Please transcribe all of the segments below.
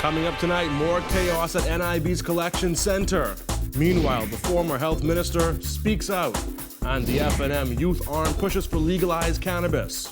Coming up tonight, more chaos at NIB's collection center. Meanwhile, the former health minister speaks out, and the F&M youth arm pushes for legalized cannabis.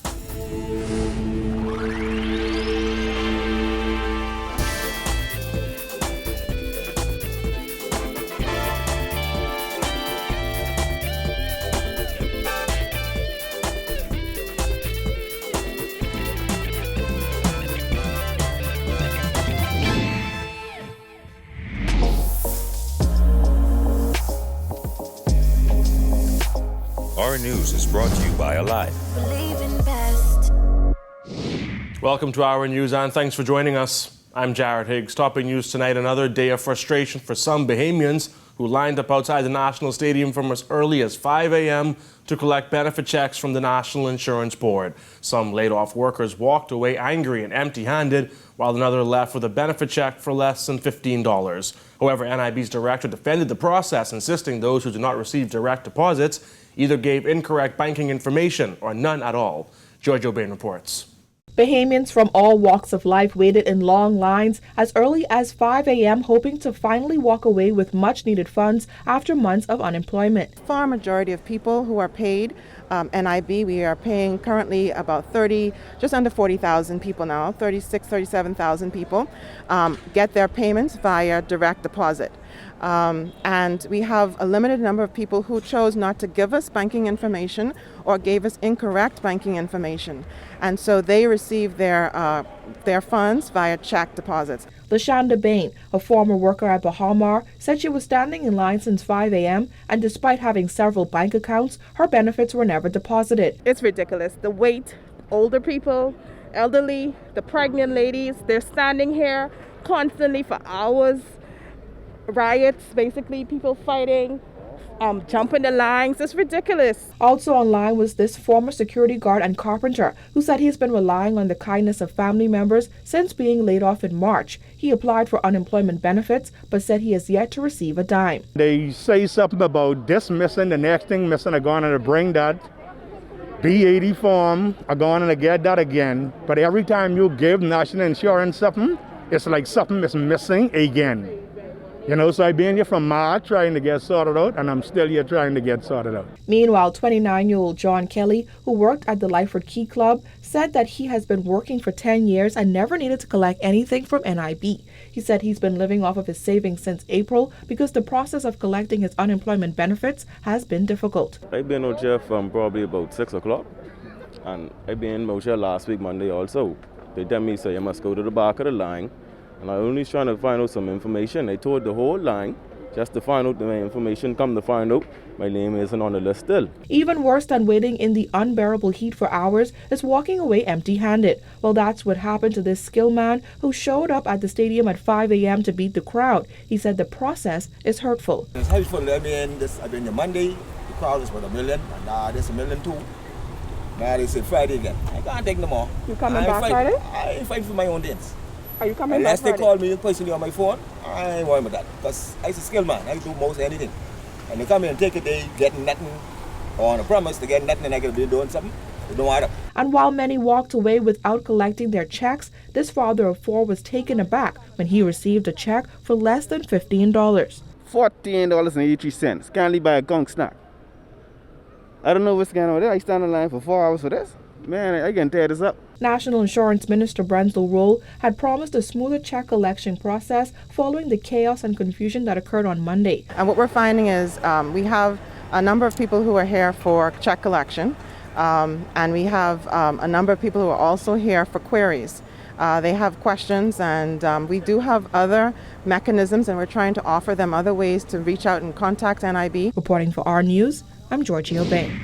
Our news is brought to you by Alive. Welcome to Our News, and thanks for joining us. I'm Jared Higgs. Topping news tonight, another day of frustration for some Bahamians who lined up outside the National Stadium from as early as 5 a.m. to collect benefit checks from the National Insurance Board. Some laid-off workers walked away angry and empty-handed, while another left with a benefit check for less than $15. However, NIB's director defended the process, insisting those who did not receive direct deposits either gave incorrect banking information or none at all. George O'Bain reports. Bahamians from all walks of life waited in long lines as early as 5 a.m. hoping to finally walk away with much-needed funds after months of unemployment. Far majority of people who are paid NIB, we are paying currently about just under 40,000 people now, 37,000 people, get their payments via direct deposit. And we have a limited number of people who chose not to give us banking information or gave us incorrect banking information. And so they received their funds via check deposits. LaShonda Bain, a former worker at Bahamar, said she was standing in line since 5 a.m. and despite having several bank accounts, her benefits were never deposited. It's ridiculous. The wait, older people, elderly, the pregnant ladies, they're standing here constantly for hours. Riots, basically people fighting, jumping the lines. It's ridiculous. Also online was this former security guard and carpenter who said he's been relying on the kindness of family members since being laid off in March. He applied for unemployment benefits but said he has yet to receive a dime. They say something about this missing, the next thing missing, are going to bring that B80 form, are going to get that again. But every time you give national insurance something, it's like something is missing again. You know, so I've been here from March trying to get sorted out, and I'm still here trying to get sorted out. Meanwhile, 29-year-old John Kelly, who worked at the Lyford Key Club, said that he has been working for 10 years and never needed to collect anything from NIB. He said he's been living off of his savings since April because the process of collecting his unemployment benefits has been difficult. I've been out here from probably about 6 o'clock, and I've been out here last week, Monday also. They tell me, so you must go to the back of the line. And I only trying to find out some information. They told the whole line just to find out the information. Come to find out, my name isn't on the list still. Even worse than waiting in the unbearable heat for hours is walking away empty-handed. Well, that's what happened to this skilled man who showed up at the stadium at 5 a.m. to beat the crowd. He said the process is hurtful. It's helpful. I've been here Monday, the crowd is about 1 million, and now there's 1 million too. Now they said Friday again. I can't take no more. You coming back Friday? I fight for my own dance. Are you coming Unless back they call me personally on my phone, I ain't worried about that. Because I'm a skilled man. I do most anything. And they come in and take it, they getting nothing. Or on a promise, they get nothing and I could be doing something. They don't want it. And while many walked away without collecting their checks, this father of 4 was taken aback when he received a check for less than $15. $14.83. Can't leave buy a gunk snack. I don't know what's going on there. I stand in line for 4 hours for this. Man, I can tear this up. National Insurance Minister Brensel Rolle had promised a smoother check collection process following the chaos and confusion that occurred on Monday. And what we're finding is we have a number of people who are here for check collection, and we have a number of people who are also here for queries. They have questions, and we do have other mechanisms, and we're trying to offer them other ways to reach out and contact NIB. Reporting for Our News, I'm Georgie O'Bain.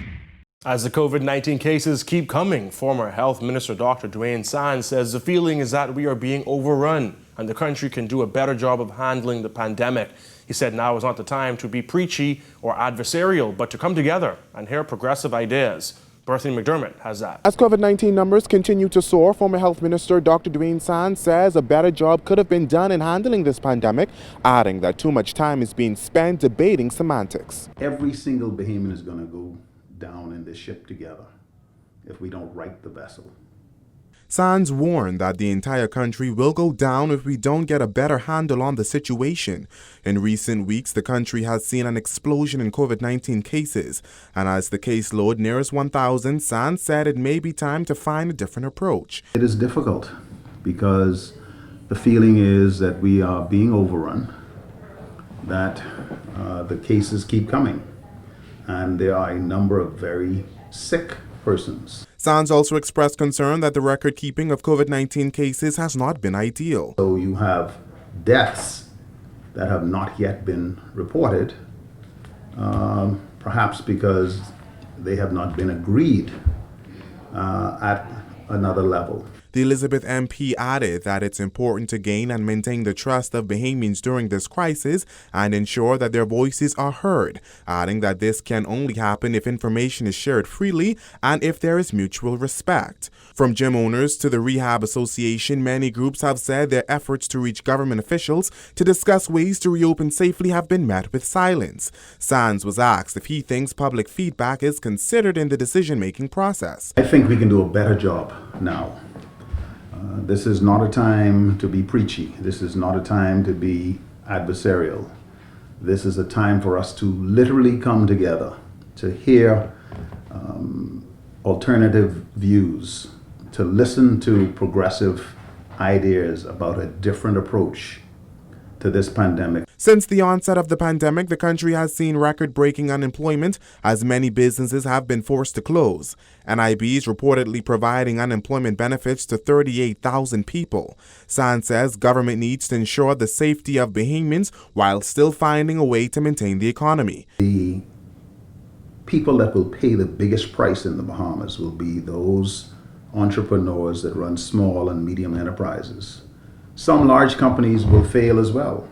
As the COVID-19 cases keep coming, former Health Minister Dr. Dwayne Sands says the feeling is that we are being overrun and the country can do a better job of handling the pandemic. He said now is not the time to be preachy or adversarial, but to come together and hear progressive ideas. Berthany McDermott has that. As COVID-19 numbers continue to soar, former Health Minister Dr. Dwayne Sands says a better job could have been done in handling this pandemic, adding that too much time is being spent debating semantics. Every single Bahamian is going to go down in this ship together if we don't right the vessel. Sands warned that the entire country will go down if we don't get a better handle on the situation. In recent weeks, the country has seen an explosion in COVID-19 cases, and as the caseload nears 1,000, Sands said it may be time to find a different approach. It is difficult because the feeling is that we are being overrun, that the cases keep coming, and there are a number of very sick persons. Sands also expressed concern that the record keeping of COVID-19 cases has not been ideal. So you have deaths that have not yet been reported, perhaps because they have not been agreed at another level. The Elizabeth MP added that it's important to gain and maintain the trust of Bahamians during this crisis and ensure that their voices are heard, adding that this can only happen if information is shared freely and if there is mutual respect. From gym owners to the Rehab Association, many groups have said their efforts to reach government officials to discuss ways to reopen safely have been met with silence. Sands was asked if he thinks public feedback is considered in the decision-making process. I think we can do a better job now. This is not a time to be preachy. This is not a time to be adversarial. This is a time for us to literally come together, to hear alternative views, to listen to progressive ideas about a different approach to this pandemic. Since the onset of the pandemic, the country has seen record-breaking unemployment as many businesses have been forced to close. NIB is reportedly providing unemployment benefits to 38,000 people. Sands says government needs to ensure the safety of Bahamians while still finding a way to maintain the economy. The people that will pay the biggest price in the Bahamas will be those entrepreneurs that run small and medium enterprises. Some large companies will fail as well.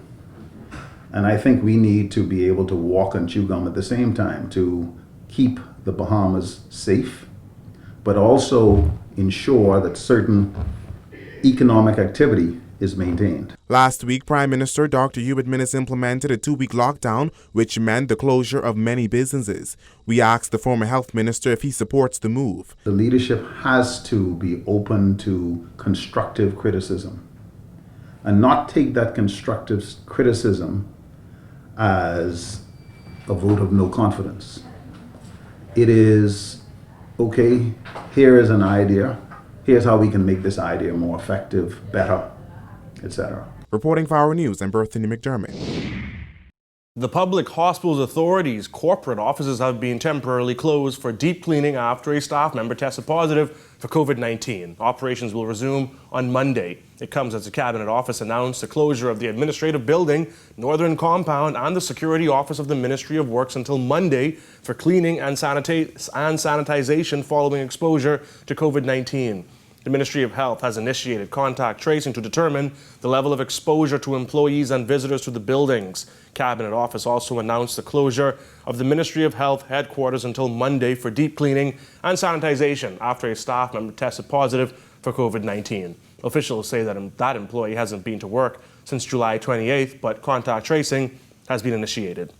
And I think we need to be able to walk and chew gum at the same time to keep the Bahamas safe, but also ensure that certain economic activity is maintained. Last week, Prime Minister Dr. Hubert Minnis implemented a 2-week lockdown, which meant the closure of many businesses. We asked the former health minister if he supports the move. The leadership has to be open to constructive criticism and not take that constructive criticism as a vote of no confidence. It is, okay, here is an idea, here's how we can make this idea more effective, better, etc. Reporting for Our News, I'm Berthany McDermott. The Public Hospitals Authority's corporate offices have been temporarily closed for deep cleaning after a staff member tested positive for COVID-19. Operations will resume on Monday. It comes as the Cabinet Office announced the closure of the administrative building, Northern Compound, and the security office of the Ministry of Works until Monday for cleaning and sanitization following exposure to COVID-19. The Ministry of Health has initiated contact tracing to determine the level of exposure to employees and visitors to the buildings. Cabinet Office also announced the closure of the Ministry of Health headquarters until Monday for deep cleaning and sanitization after a staff member tested positive for COVID-19. Officials say that that employee hasn't been to work since July 28th, but contact tracing has been initiated.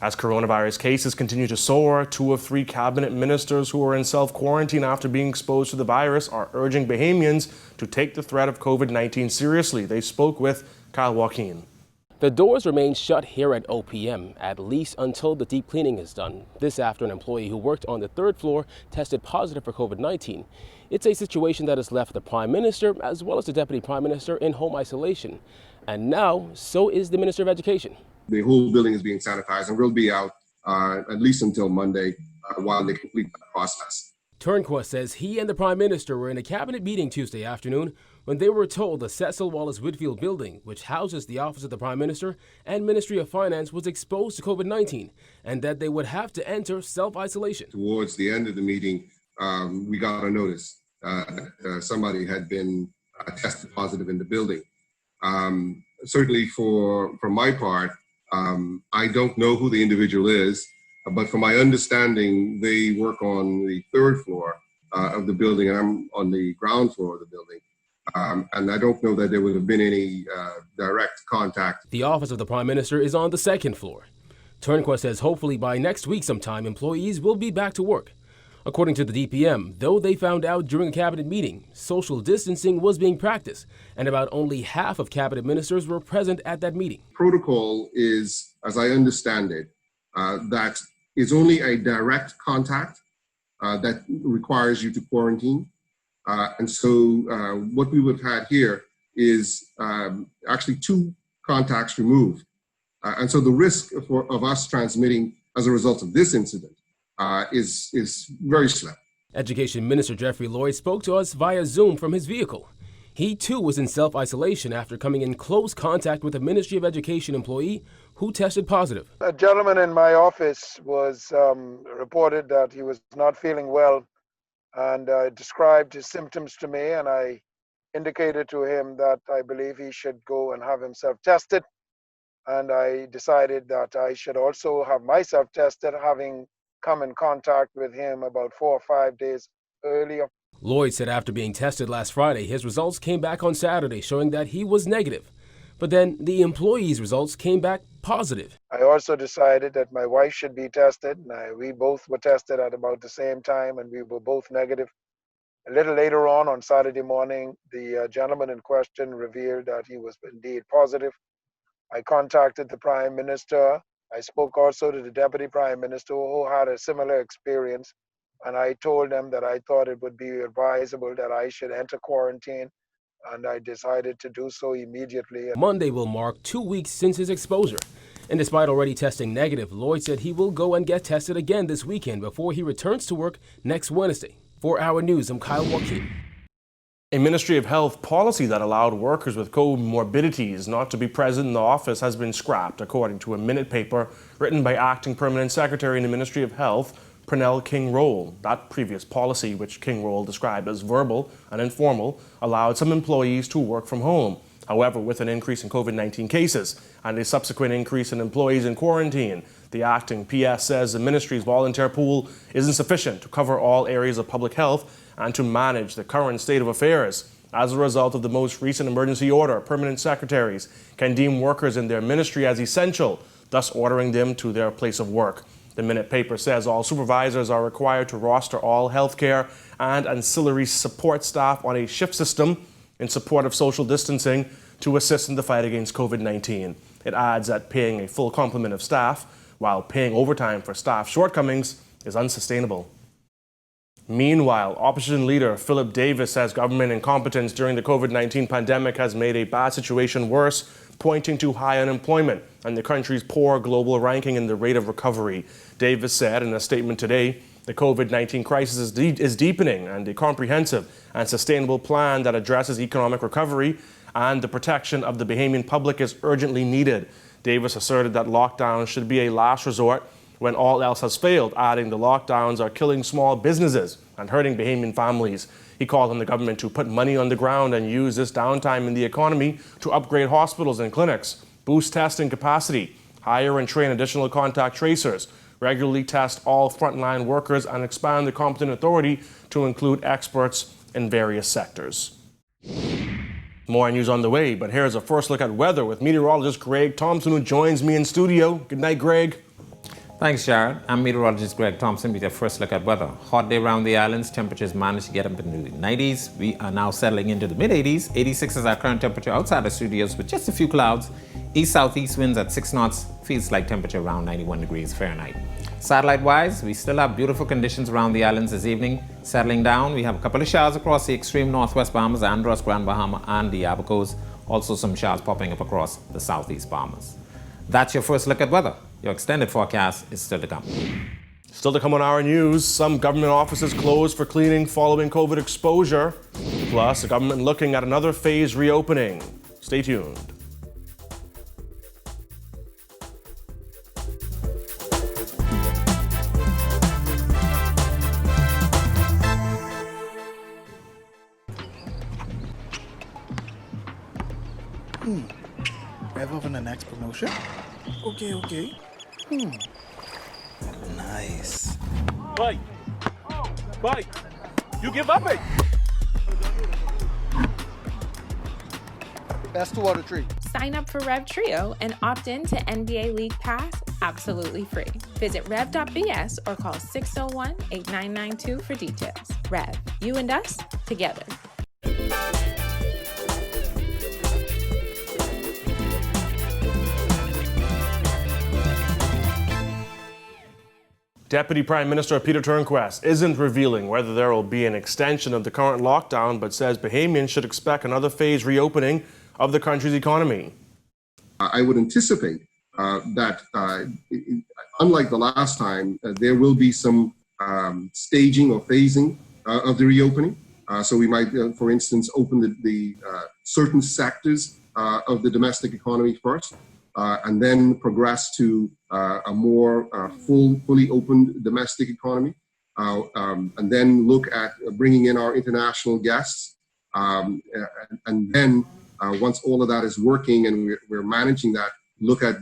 As coronavirus cases continue to soar, 2 of 3 cabinet ministers who are in self-quarantine after being exposed to the virus are urging Bahamians to take the threat of COVID-19 seriously. They spoke with Kyle Joaquin. The doors remain shut here at OPM, at least until the deep cleaning is done. This after an employee who worked on the 3rd floor tested positive for COVID-19. It's a situation that has left the Prime Minister as well as the Deputy Prime Minister in home isolation. And now, so is the Minister of Education. The whole building is being sanitized and will be out at least until Monday while they complete that process. Turnquist says he and the Prime Minister were in a cabinet meeting Tuesday afternoon when they were told the Cecil Wallace Whitfield building, which houses the Office of the Prime Minister and Ministry of Finance, was exposed to COVID-19 and that they would have to enter self-isolation. Towards the end of the meeting, we got a notice that somebody had been tested positive in the building. Certainly for my part, I don't know who the individual is, but from my understanding, they work on the 3rd floor of the building, and I'm on the ground floor of the building. And I don't know that there would have been any direct contact. The Office of the Prime Minister is on the 2nd floor. Turnquist says hopefully by next week sometime, employees will be back to work. According to the DPM, though they found out during a cabinet meeting, social distancing was being practiced, and about only half of cabinet ministers were present at that meeting. Protocol is, as I understand it, that is only a direct contact that requires you to quarantine. And so what we would have had here is actually 2 contacts removed. And so the risk of us transmitting as a result of this incident is very slim. Education Minister Jeffrey Lloyd spoke to us via Zoom from his vehicle. He too was in self-isolation after coming in close contact with a Ministry of Education employee who tested positive. A gentleman in my office was reported that he was not feeling well and described his symptoms to me, and I indicated to him that I believe he should go and have himself tested. And I decided that I should also have myself tested, having come in contact with him about 4 or 5 days earlier. Lloyd said after being tested last Friday, his results came back on Saturday showing that he was negative. But then the employee's results came back positive. I also decided that my wife should be tested. We both were tested at about the same time, and we were both negative. A little later on Saturday morning, the gentleman in question revealed that he was indeed positive. I contacted the Prime Minister. I spoke also to the Deputy Prime Minister, who had a similar experience, and I told them that I thought it would be advisable that I should enter quarantine, and I decided to do so immediately. Monday will mark 2 weeks since his exposure. And despite already testing negative, Lloyd said he will go and get tested again this weekend before he returns to work next Wednesday. For Our News, I'm Kyle Joaquin. A Ministry of Health policy that allowed workers with comorbidities not to be present in the office has been scrapped, according to a minute paper written by Acting Permanent Secretary in the Ministry of Health, Pernell King-Roll. That previous policy, which King-Roll described as verbal and informal, allowed some employees to work from home. However, with an increase in COVID-19 cases and a subsequent increase in employees in quarantine, the acting PS says the ministry's volunteer pool isn't sufficient to cover all areas of public health and to manage the current state of affairs. As a result of the most recent emergency order, permanent secretaries can deem workers in their ministry as essential, thus ordering them to their place of work. The minute paper says all supervisors are required to roster all healthcare and ancillary support staff on a shift system in support of social distancing to assist in the fight against COVID-19. It adds that paying a full complement of staff while paying overtime for staff shortcomings is unsustainable. Meanwhile, opposition leader Philip Davis says government incompetence during the COVID-19 pandemic has made a bad situation worse, pointing to high unemployment and the country's poor global ranking in the rate of recovery. Davis said in a statement today, the COVID-19 crisis is deepening, and a comprehensive and sustainable plan that addresses economic recovery and the protection of the Bahamian public is urgently needed. Davis asserted that lockdowns should be a last resort when all else has failed, adding the lockdowns are killing small businesses and hurting Bahamian families. He called on the government to put money on the ground and use this downtime in the economy to upgrade hospitals and clinics, boost testing capacity, hire and train additional contact tracers, regularly test all frontline workers, and expand the competent authority to include experts in various sectors. More news on the way, but here's a first look at weather with meteorologist Greg Thompson, who joins me in studio. Good night, Greg. Thanks, Jared. I'm meteorologist Greg Thompson with your first look at weather. Hot day around the islands. Temperatures managed to get up into the 90s. We are now settling into the mid-80s. 86 is our current temperature outside the studios with just a few clouds. East-southeast winds at 6 knots. Feels like temperature around 91 degrees Fahrenheit. Satellite-wise, we still have beautiful conditions around the islands this evening. Settling down, we have a couple of showers across the extreme northwest Bahamas, Andros, Grand Bahama, and the Abacos. Also some showers popping up across the southeast Bahamas. That's your first look at weather. Your extended forecast is still to come. Still to come on Our News, some government offices closed for cleaning following COVID exposure. Plus, the government looking at another phase reopening. Stay tuned. Rev up on the next promotion. Okay. Nice. Bye. You give up it. That's 2 out of 3. Sign up for Rev Trio and opt in to NBA League Pass absolutely free. Visit rev.bs or call 601-8992 for details. Rev, you and us, together. Deputy Prime Minister Peter Turnquest isn't revealing whether there will be an extension of the current lockdown, but says Bahamians should expect another phase reopening of the country's economy. I would anticipate that, unlike the last time, there will be some staging or phasing of the reopening. So we might, for instance, open the certain sectors of the domestic economy first, and then progress to a more fully open domestic economy, and then look at bringing in our international guests, and then once all of that is working and we're managing that, look at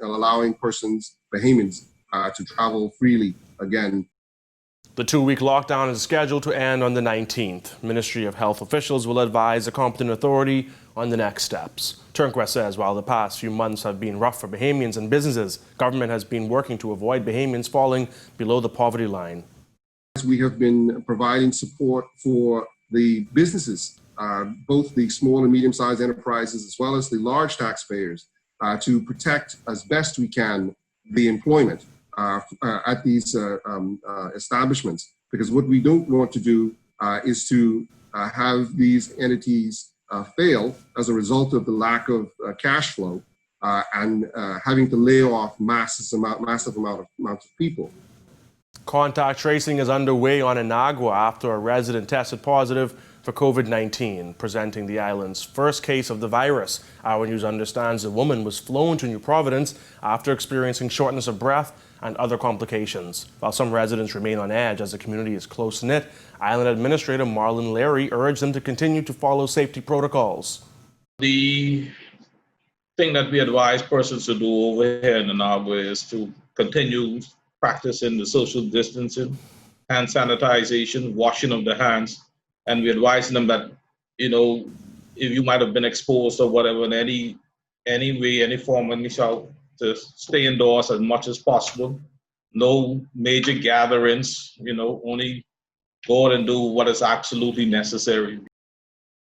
allowing persons, Bahamians, to travel freely again. The 2-week lockdown is scheduled to end on the 19th. Ministry of Health officials will advise the competent authority on the next steps. Turnquest says while the past few months have been rough for Bahamians and businesses, government has been working to avoid Bahamians falling below the poverty line. We have been providing support for the businesses, both the small and medium-sized enterprises as well as the large taxpayers, to protect as best we can the employment at these establishments. Because what we don't want to do is to have these entities fail as a result of the lack of cash flow and having to lay off massive amount of people. Contact tracing is underway on Inagua after a resident tested positive for COVID-19, presenting the island's first case of the virus. Our News understands the woman was flown to New Providence after experiencing shortness of breath and other complications. While some residents remain on edge as the community is close-knit, Island Administrator Marlon Larry urged them to continue to follow safety protocols. The thing that we advise persons to do over here in Inagua is to continue practicing the social distancing, hand sanitization, washing of the hands, and we advise them that, if you might have been exposed or whatever in any way, any form, any shape, to stay indoors as much as possible. No major gatherings, only go out and do what is absolutely necessary.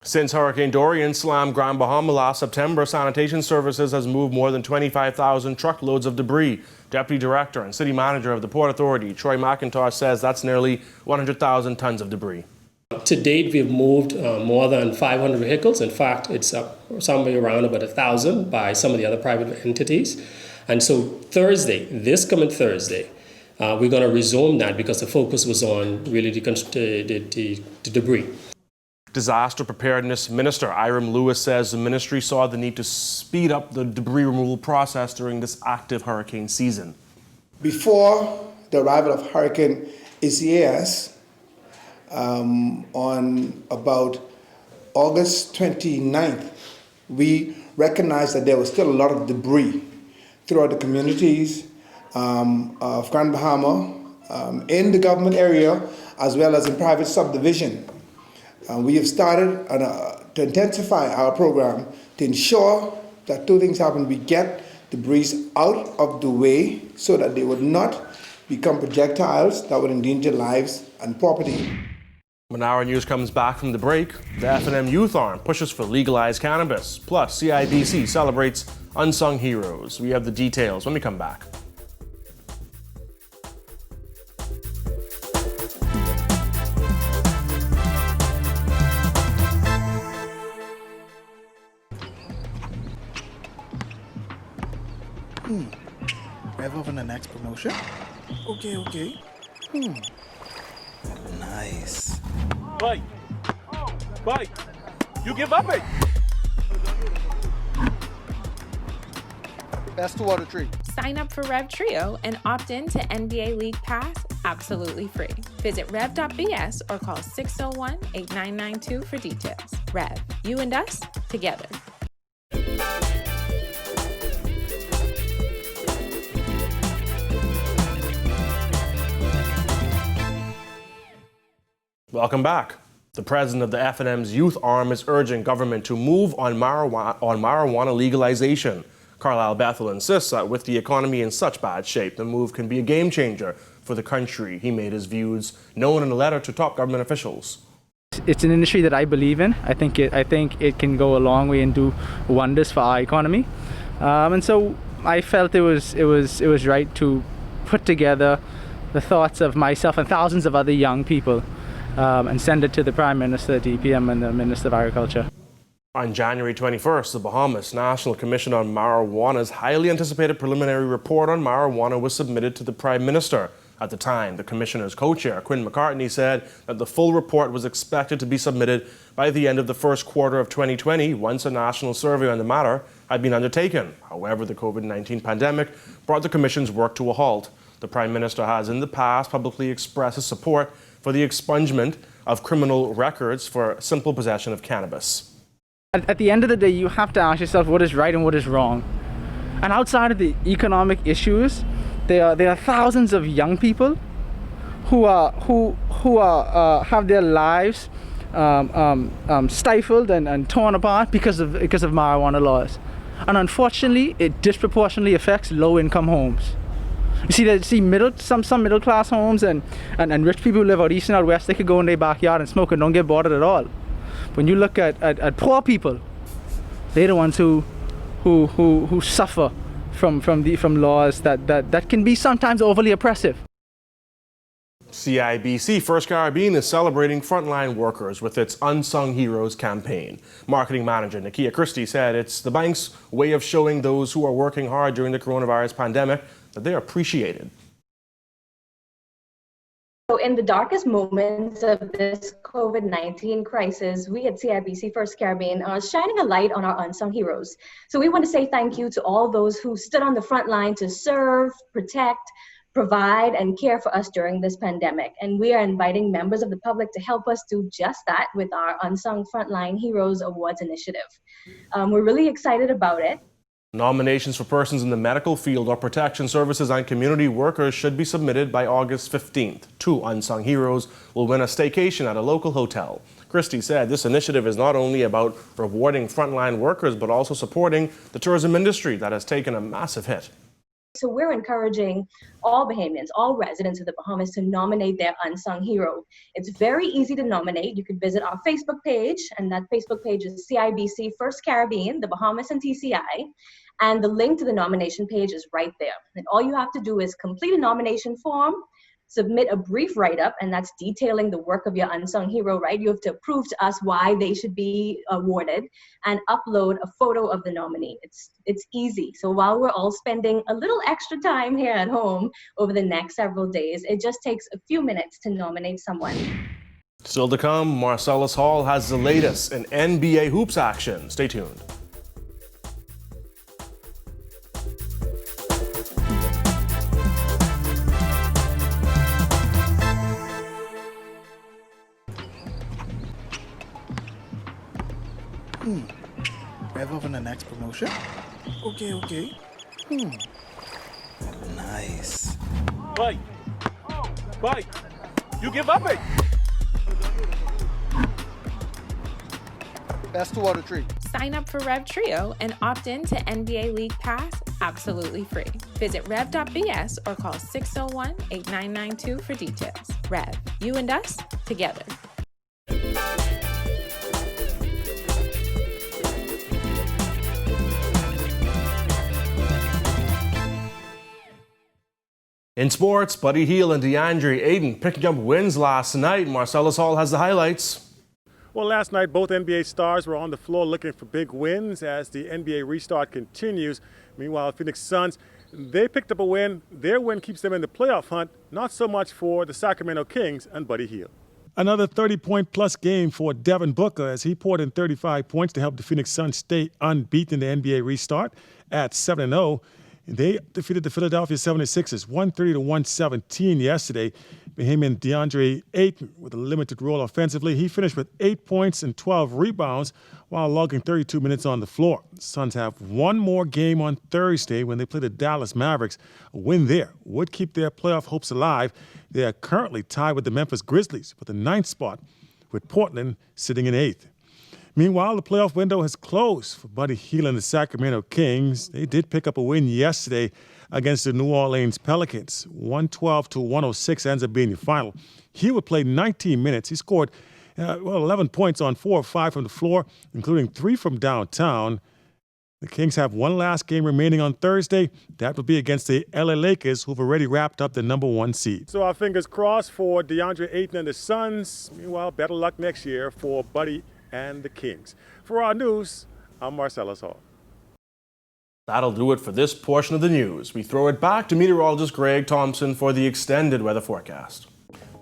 Since Hurricane Dorian slammed Grand Bahama last September, sanitation services has moved more than 25,000 truckloads of debris. Deputy Director and City Manager of the Port Authority, Troy McIntosh, says that's nearly 100,000 tons of debris. To date, we've moved more than 500 vehicles. In fact, it's up somewhere around about 1,000 by some of the other private entities. And so this coming Thursday, we're going to resume that because the focus was on really the debris. Disaster Preparedness Minister Iram Lewis says the ministry saw the need to speed up the debris removal process during this active hurricane season. Before the arrival of Hurricane Isaias, on about August 29th, we recognized that there was still a lot of debris throughout the communities of Grand Bahama, in the government area, as well as in private subdivision. We have started to intensify our program to ensure that two things happen. We get debris out of the way so that they would not become projectiles that would endanger lives and property. When our news comes back from the break, the F&M Youth Arm pushes for legalized cannabis. Plus, CIBC celebrates Unsung Heroes. We have the details when we come back. Rev up on the next promotion? Okay. Nice. Bye. You give up it. That's 2 out of 3. Sign up for Rev Trio and opt in to NBA League Pass absolutely free. Visit rev.bs or call 601-8992 for details. Rev, you and us, together. Welcome back. The president of the F&M's youth arm is urging government to move on marijuana legalization. Carlisle Bethel insists that with the economy in such bad shape, the move can be a game changer for the country. He made his views known in a letter to top government officials. It's an industry that I believe in. I think it can go a long way and do wonders for our economy. And so I felt it was right to put together the thoughts of myself and thousands of other young people and send it to the Prime Minister, the DPM, and the Minister of Agriculture. On January 21st, the Bahamas National Commission on Marijuana's highly anticipated preliminary report on marijuana was submitted to the Prime Minister. At the time, the Commissioner's co-chair, Quinn McCartney, said that the full report was expected to be submitted by the end of the first quarter of 2020, once a national survey on the matter had been undertaken. However, the COVID-19 pandemic brought the Commission's work to a halt. The Prime Minister has in the past publicly expressed his support for the expungement of criminal records for simple possession of cannabis. At the end of the day, you have to ask yourself what is right and what is wrong. And outside of the economic issues, there are thousands of young people who have their lives stifled and torn apart because of marijuana laws. And unfortunately, it disproportionately affects low-income homes. You see, some middle-class homes and rich people who live out east and out west, they could go in their backyard and smoke and don't get bothered at all. When you look at poor people, they're the ones who suffer from laws that can be sometimes overly oppressive. CIBC First Caribbean is celebrating frontline workers with its Unsung Heroes campaign. Marketing manager Nakia Christie said it's the bank's way of showing those who are working hard during the coronavirus pandemic that they are appreciated. So in the darkest moments of this COVID-19 crisis, we at CIBC First Caribbean are shining a light on our unsung heroes. So we want to say thank you to all those who stood on the front line to serve, protect, provide, and care for us during this pandemic. And we are inviting members of the public to help us do just that with our Unsung Frontline Heroes Awards initiative. We're really excited about it. Nominations for persons in the medical field or protection services and community workers should be submitted by August 15th. 2 unsung heroes will win a staycation at a local hotel. Christie said this initiative is not only about rewarding frontline workers, but also supporting the tourism industry that has taken a massive hit. So we're encouraging all Bahamians, all residents of the Bahamas to nominate their unsung hero. It's very easy to nominate. You can visit our Facebook page, and that Facebook page is CIBC First Caribbean, the Bahamas and TCI. And the link to the nomination page is right there. And all you have to do is complete a nomination form, submit a brief write-up, and that's detailing the work of your unsung hero, right? You have to prove to us why they should be awarded and upload a photo of the nominee. It's easy. So while we're all spending a little extra time here at home over the next several days, it just takes a few minutes to nominate someone. Still to come, Marcellus Hall has the latest in NBA hoops action. Stay tuned. Rev up on the next promotion? Okay. Nice. Bye. You give up it. That's 2 out of 3. Sign up for Rev Trio and opt in to NBA League Pass absolutely free. Visit rev.bs or call 601-8992 for details. Rev, you and us, together. In sports, Buddy Hield and DeAndre Ayton picking up wins last night. Marcellus Hall has the highlights. Well, last night, both NBA stars were on the floor looking for big wins as the NBA restart continues. Meanwhile, Phoenix Suns, they picked up a win. Their win keeps them in the playoff hunt, not so much for the Sacramento Kings and Buddy Hield. Another 30-point-plus game for Devin Booker as he poured in 35 points to help the Phoenix Suns stay unbeaten in the NBA restart at 7-0. They defeated the Philadelphia 76ers 130-117 yesterday. Bahamian DeAndre Ayton with a limited role offensively. He finished with 8 points and 12 rebounds while logging 32 minutes on the floor. The Suns have one more game on Thursday when they play the Dallas Mavericks. A win there would keep their playoff hopes alive. They are currently tied with the Memphis Grizzlies for the 9th spot, with Portland sitting in 8th. Meanwhile, the playoff window has closed for Buddy Hield and the Sacramento Kings. They did pick up a win yesterday against the New Orleans Pelicans. 112-106 ends up being the final. Hield would play 19 minutes. He scored 11 points on 4 of 5 from the floor, including 3 from downtown. The Kings have one last game remaining on Thursday. That will be against the LA Lakers, who've already wrapped up the #1 seed. So our fingers crossed for DeAndre Ayton and the Suns. Meanwhile, better luck next year for Buddy and the Kings. For our news, I'm Marcellus Hall. That'll do it for this portion of the news. We throw it back to meteorologist Greg Thompson for the extended weather forecast.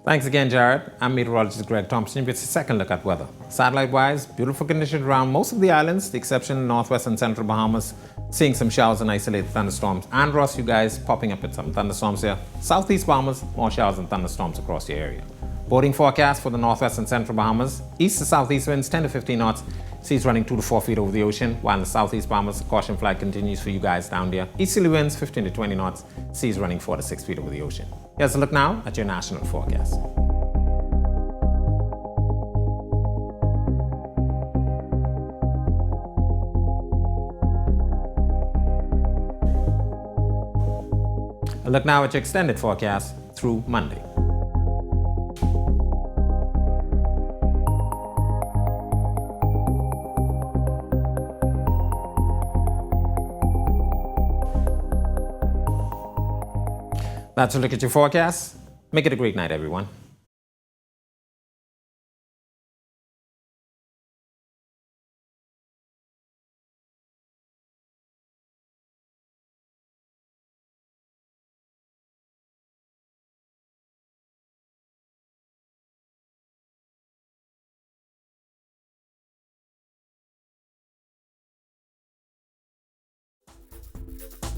Thanks again, Jared. I'm meteorologist Greg Thompson with a second look at weather. Satellite-wise, beautiful conditions around most of the islands, the exception in northwest and central Bahamas. Seeing some showers and isolated thunderstorms. And Ross, you guys popping up with some thunderstorms here. Southeast Bahamas, more showers and thunderstorms across the area. Boating forecast for the northwest and central Bahamas. East to southeast winds 10 to 15 knots. Seas running 2 to 4 feet over the ocean. While in the southeast Bahamas, caution flag continues for you guys down there. Easterly winds 15 to 20 knots. Seas running 4 to 6 feet over the ocean. Here's a look now at your national forecast. A look now at your extended forecast through Monday. That's a look at your forecast. Make it a great night, everyone.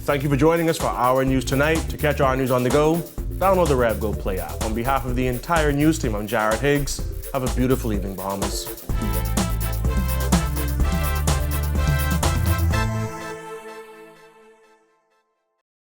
Thank you for joining us for Our News Tonight. To catch our news on the go, download the Rev Go Play app. On behalf of the entire news team, I'm Jared Higgs. Have a beautiful evening, Bahamas.